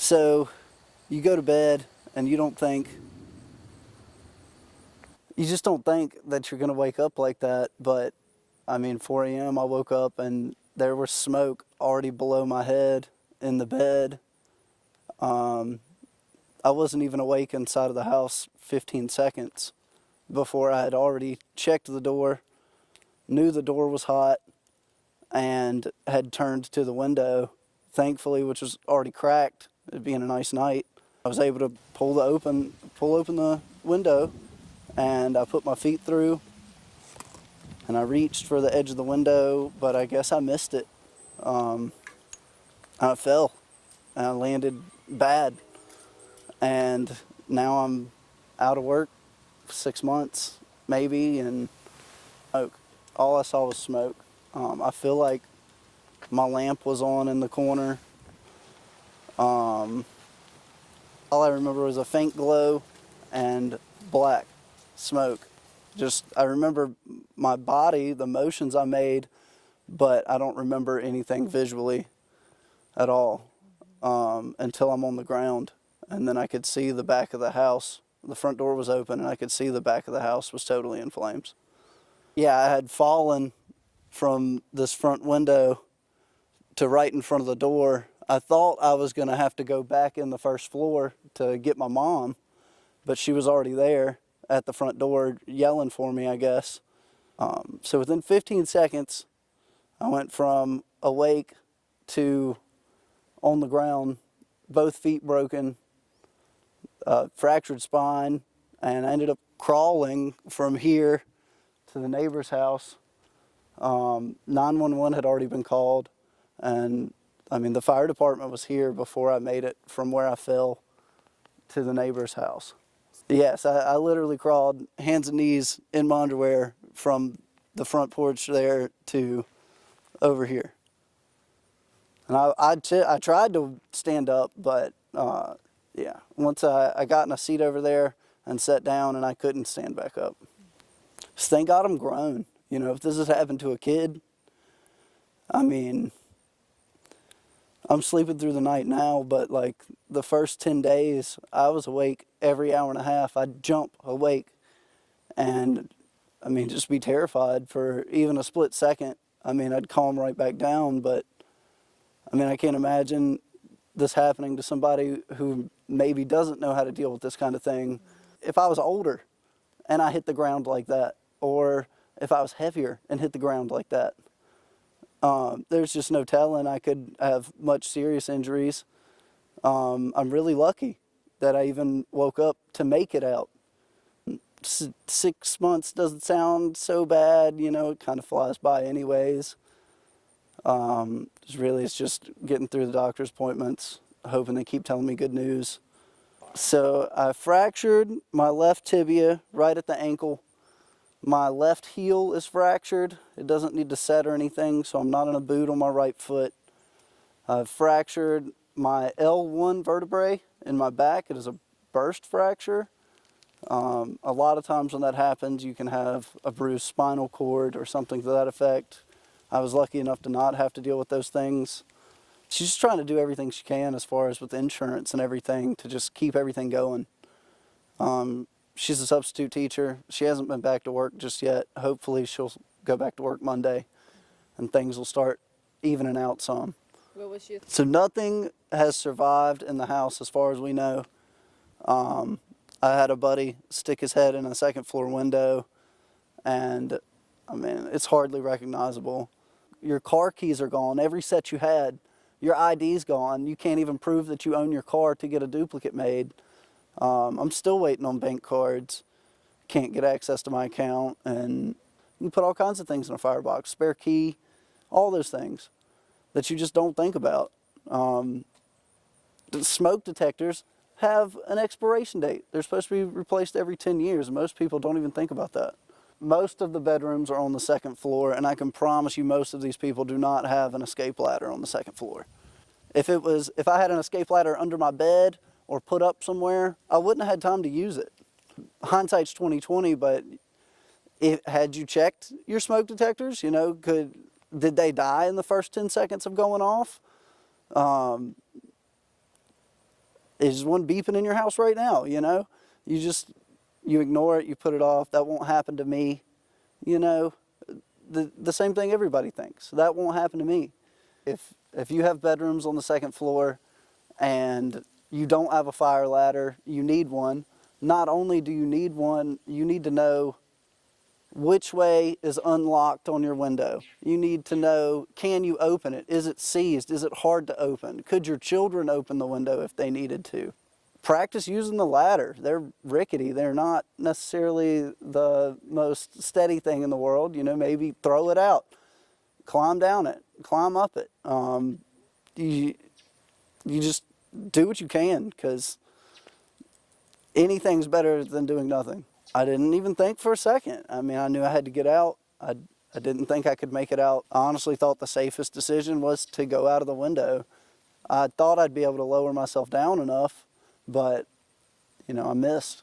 So you go to bed and you just don't think that you're going to wake up like that. But I mean, 4 a.m. I woke up and there was smoke already below my head in the bed. I wasn't even awake inside of the house 15 seconds before I had already checked the door, knew the door was hot, and had turned to the window, thankfully, which was already cracked, it being a nice night. I was able to pull open the window, and I put my feet through, and I reached for the edge of the window, but I guess I missed it. I fell, and I landed bad, and now I'm out of work 6 months, maybe, and smoke. All I saw was smoke. I feel like my lamp was on in the corner. All I remember was a faint glow and black smoke. I remember my body, the motions I made, but I don't remember anything visually at all until I'm on the ground. And then I could see the back of the house. The front door was open and I could see the back of the house was totally in flames. Yeah, I had fallen from this front window to right in front of the door. I thought I was going to have to go back in the first floor to get my mom, but she was already there at the front door yelling for me, I guess. So within 15 seconds, I went from awake to on the ground, both feet broken, fractured spine, and I ended up crawling from here to the neighbor's house. 911 had already been called, and I mean the fire department was here before I made it from where I fell to the neighbor's house. Yes, I literally crawled hands and knees in my underwear from the front porch there to over here. And I tried to stand up, but yeah, once I got in a seat over there and sat down, and I couldn't stand back up. Just thank God I'm grown. You know, if this has happened to a kid, I mean, I'm sleeping through the night now, but like the first 10 days, I was awake every hour and a half. I'd jump awake and, I mean, just be terrified for even a split second. I mean, I'd calm right back down, but I mean, I can't imagine this happening to somebody who maybe doesn't know how to deal with this kind of thing. If I was older and I hit the ground like that, or if I was heavier and hit the ground like that, there's just no telling. I could have much serious injuries. I'm really lucky that I even woke up to make it out. 6 months doesn't sound so bad, you know, it kind of flies by anyways. It's just getting through the doctor's appointments, hoping they keep telling me good news. So I fractured my left tibia right at the ankle. My left heel is fractured. It doesn't need to set or anything, so I'm not in a boot on my right foot. I've fractured my L1 vertebrae in my back. It is a burst fracture. A lot of times when that happens, you can have a bruised spinal cord or something to that effect. I was lucky enough to not have to deal with those things. She's just trying to do everything she can as far as with insurance and everything to just keep everything going. She's a substitute teacher. She hasn't been back to work just yet. Hopefully she'll go back to work Monday and things will start evening out some. What was she? So nothing has survived in the house as far as we know. I had a buddy stick his head in a second floor window, and I mean, it's hardly recognizable. Your car keys are gone. Every set you had, your ID's gone. You can't even prove that you own your car to get a duplicate made. I'm still waiting on bank cards. Can't get access to my account, and you put all kinds of things in a firebox, spare key, all those things that you just don't think about. The smoke detectors have an expiration date. They're supposed to be replaced every 10 years. Most people don't even think about that. Most of the bedrooms are on the second floor, and I can promise you most of these people do not have an escape ladder on the second floor. If I had an escape ladder under my bed or put up somewhere, I wouldn't have had time to use it. Hindsight's 20/20, but had you checked your smoke detectors? You know, did they die in the first 10 seconds of going off? is one beeping in your house right now, you know? You ignore it, you put it off. That won't happen to me, you know? The same thing everybody thinks. That won't happen to me. If you have bedrooms on the second floor and you don't have a fire ladder, you need one. Not only do you need one, you need to know which way is unlocked on your window. You need to know, can you open it? Is it seized? Is it hard to open? Could your children open the window if they needed to? Practice using the ladder. They're rickety. They're not necessarily the most steady thing in the world. You know, maybe throw it out, climb down it, climb up it. You just do what you can, because anything's better than doing nothing. I didn't even think for a second. I mean, I knew I had to get out. I didn't think I could make it out. I honestly thought the safest decision was to go out of the window. I thought I'd be able to lower myself down enough, but, you know, I missed.